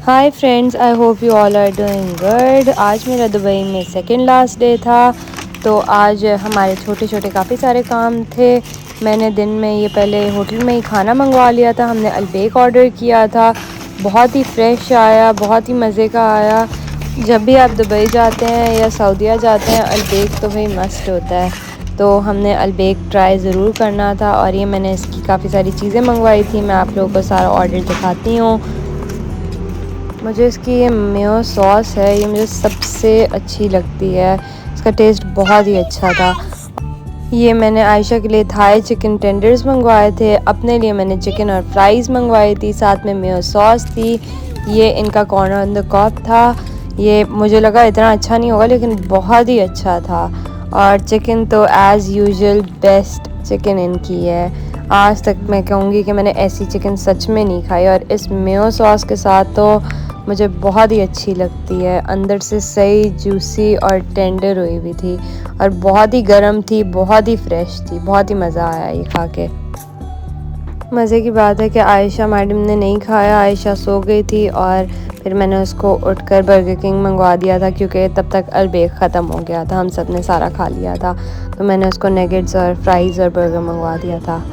Hi friends, I hope you all are doing good. आज मेरा Dubai में second last day था। तो आज हमारे छोटे छोटे काफ़ी सारे काम थे। मैंने दिन में ये पहले होटल में ही खाना मंगवा लिया था। हमने अलबेक ऑर्डर किया था। बहुत ही फ्रेश आया, बहुत ही मज़े का आया। जब भी आप दुबई जाते हैं या सऊदीया जाते हैं, अलबेक तो भाई मस्ट होता है। तो हमने अलबेक ट्राई ज़रूर करना था। और ये मैंने इसकी काफ़ी सारी चीज़ें मंगवाई थी। मैं आप लोगों को सारा ऑर्डर दिखाती हूँ। मुझे इसकी ये मेयो सॉस है, ये मुझे सबसे अच्छी लगती है। इसका टेस्ट बहुत ही अच्छा था। ये मैंने आयशा के लिए थाई चिकन टेंडर्स मंगवाए थे। अपने लिए मैंने चिकन और फ्राइज़ मंगवाई थी, साथ में मेयो सॉस थी। ये इनका कॉर्नर ऑन द कॉब था। ये मुझे लगा इतना अच्छा नहीं होगा, लेकिन बहुत ही अच्छा था। और चिकन तो एज़ यूजुअल बेस्ट चिकन इनकी है। आज तक मैं कहूँगी कि मैंने ऐसी चिकन सच में नहीं खाई। और इस मेयो सॉस के साथ तो मुझे बहुत ही अच्छी लगती है। अंदर से सही जूसी और टेंडर हुई हुई थी, और बहुत ही गर्म थी, बहुत ही फ्रेश थी। बहुत ही मज़ा आया ये खा के। मज़े की बात है कि आयशा मैडम ने नहीं खाया, आयशा सो गई थी। और फिर मैंने उसको उठकर बर्गर किंग मंगवा दिया था, क्योंकि तब तक अलबेक ख़त्म हो गया था, हम सब ने सारा खा लिया था। तो मैंने उसको नगेट्स और फ्राइज़ और बर्गर मंगवा दिया था।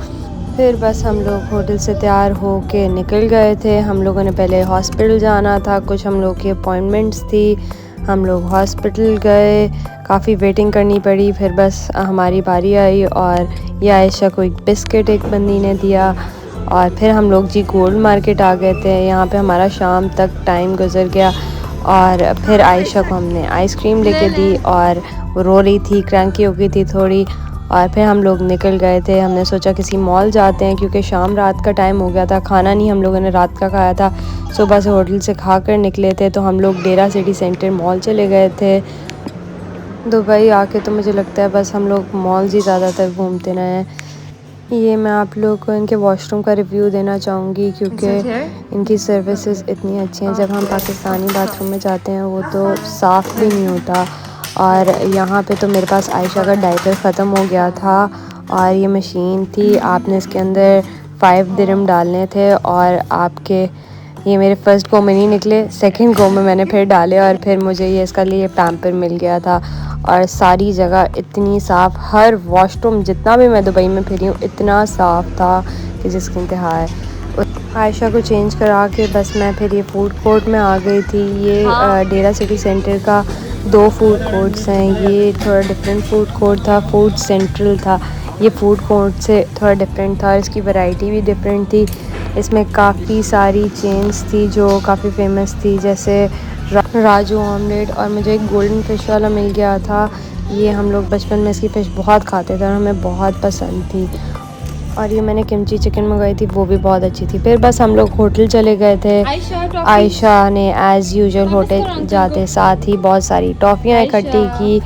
फिर बस हम लोग होटल से तैयार हो के निकल गए थे। हम लोगों ने पहले हॉस्पिटल जाना था, कुछ हम लोग की अपॉइंटमेंट्स थी। हम लोग हॉस्पिटल गए, काफ़ी वेटिंग करनी पड़ी। फिर बस हमारी बारी आई, और ये आयशा को एक बिस्किट एक बंदी ने दिया। और फिर हम लोग जी गोल्ड मार्केट आ गए थे। यहाँ पे हमारा शाम तक टाइम गुजर गया। और फिर आयशा को हमने आइसक्रीम लेके दी, और वो रो रही थी, क्रैंकी हो गई थी थोड़ी। और फिर हम लोग निकल गए थे। हमने सोचा किसी मॉल जाते हैं, क्योंकि शाम रात का टाइम हो गया था। खाना नहीं हम लोगों ने रात का खाया था, सुबह से होटल से खा कर निकले थे। तो हम लोग डेरा सिटी सेंटर मॉल चले गए थे। दुबई आके तो मुझे लगता है बस हम लोग मॉल्स ही ज़्यादातर घूमते रहे हैं। ये मैं आप लोगों को इनके वॉशरूम का रिव्यू देना चाहूँगी, क्योंकि इनकी सर्विसेज इतनी अच्छी हैं। जब हम पाकिस्तानी बाथरूम में जाते हैं, वो तो साफ़ भी नहीं होता। और यहाँ पे तो मेरे पास आयशा का डाइपर ख़त्म हो गया था। और ये मशीन थी, आपने इसके अंदर 5 दिरहम डालने थे, और आपके ये मेरे फ़र्स्ट गो में नहीं निकले, सेकंड गो में मैंने फिर डाले, और फिर मुझे ये इसका लिए पैम्पर मिल गया था। और सारी जगह इतनी साफ़, हर वॉशरूम जितना भी मैं दुबई में फिरी हूँ इतना साफ़ था कि जिसकी इंतहा है। आयशा को चेंज करा के बस मैं फिर ये फ़ूड कोर्ट में आ गई थी। ये डेरा सिटी सेंटर का 2 फूड कोर्ट्स हैं। ये थोड़ा डिफरेंट फूड कोर्ट था, फूड सेंट्रल था। ये फूड कोर्ट से थोड़ा डिफरेंट था, इसकी वैरायटी भी डिफरेंट थी। इसमें काफ़ी सारी चेन्स थी जो काफ़ी फेमस थी, जैसे राजू ऑमलेट। और मुझे एक गोल्डन फ़िश वाला मिल गया था। ये हम लोग बचपन में इसकी फ़िश बहुत खाते थे और हमें बहुत पसंद थी। और ये मैंने किमची चिकन मंगाई थी, वो भी बहुत अच्छी थी। फिर बस हम लोग होटल चले गए थे। आयशा ने एज़ यूजुअल होटल जाते साथ ही बहुत सारी टॉफ़ियाँ इकट्ठी की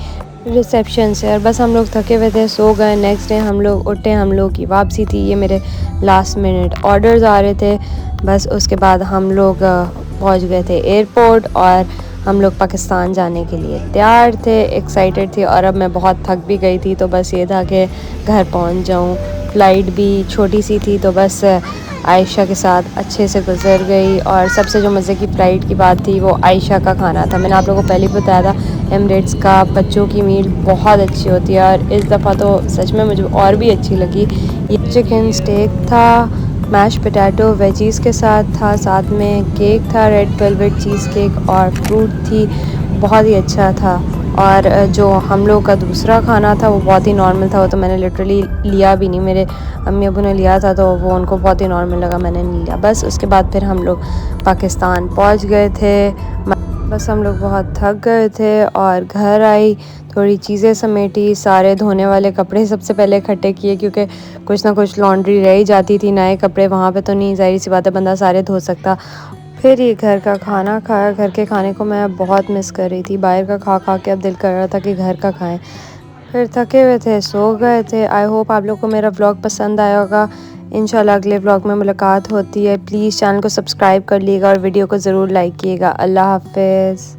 रिसेप्शन से। और बस हम लोग थके हुए थे, सो गए। नेक्स्ट डे हम लोग उठे, हम लोग की वापसी थी। ये मेरे लास्ट मिनट ऑर्डर्स आ रहे थे। बस उसके बाद हम लोग पहुंच गए थे एयरपोर्ट, और हम लोग पाकिस्तान जाने के लिए तैयार थे, एक्साइटेड थे। और अब मैं बहुत थक भी गई थी, तो बस ये था कि घर पहुंच जाऊं। फ़्लाइट भी छोटी सी थी, तो बस आयशा के साथ अच्छे से गुजर गई। और सबसे जो मज़े की फ़्लाइट की बात थी, वो आयशा का खाना था। मैंने आप लोगों को पहले ही बताया था, एमिरेट्स का बच्चों की मील बहुत अच्छी होती है, और इस दफ़ा तो सच में मुझे और भी अच्छी लगी। ये चिकन स्टेक था, मैश पोटैटो वेजीज़ के साथ था, साथ में केक था, रेड वेलवेट चीज़ केक, और फ्रूट थी। बहुत ही अच्छा था। और जो हम लोग का दूसरा खाना था, वो बहुत ही नॉर्मल था। वो तो मैंने लिटरली लिया भी नहीं, मेरे अम्मी अबू ने लिया था, तो वो उनको बहुत ही नॉर्मल लगा, मैंने नहीं लिया। बस उसके बाद फिर हम लोग पाकिस्तान पहुंच गए थे। बस हम लोग बहुत थक गए थे, और घर आई, थोड़ी चीज़ें समेटी, सारे धोने वाले कपड़े सबसे पहले इकट्ठे किए, क्योंकि कुछ ना कुछ लॉन्ड्री रह ही जाती थी। नए कपड़े वहाँ पे तो नहीं, ज़ाहिर सी बात है, बंदा सारे धो सकता। फिर ये घर का खाना खाया। घर के खाने को मैं बहुत मिस कर रही थी, बाहर का खा खा के अब दिल कर रहा था कि घर का खाएं। फिर थके हुए थे, सो गए थे। आई होप आप लोग को मेरा व्लॉग पसंद आया होगा। इंशाल्लाह अगले व्लॉग में मुलाकात होती है। प्लीज़ चैनल को सब्सक्राइब कर लीजिएगा, और वीडियो को ज़रूर लाइक कीजिएगा। अल्लाह हाफ़िज़।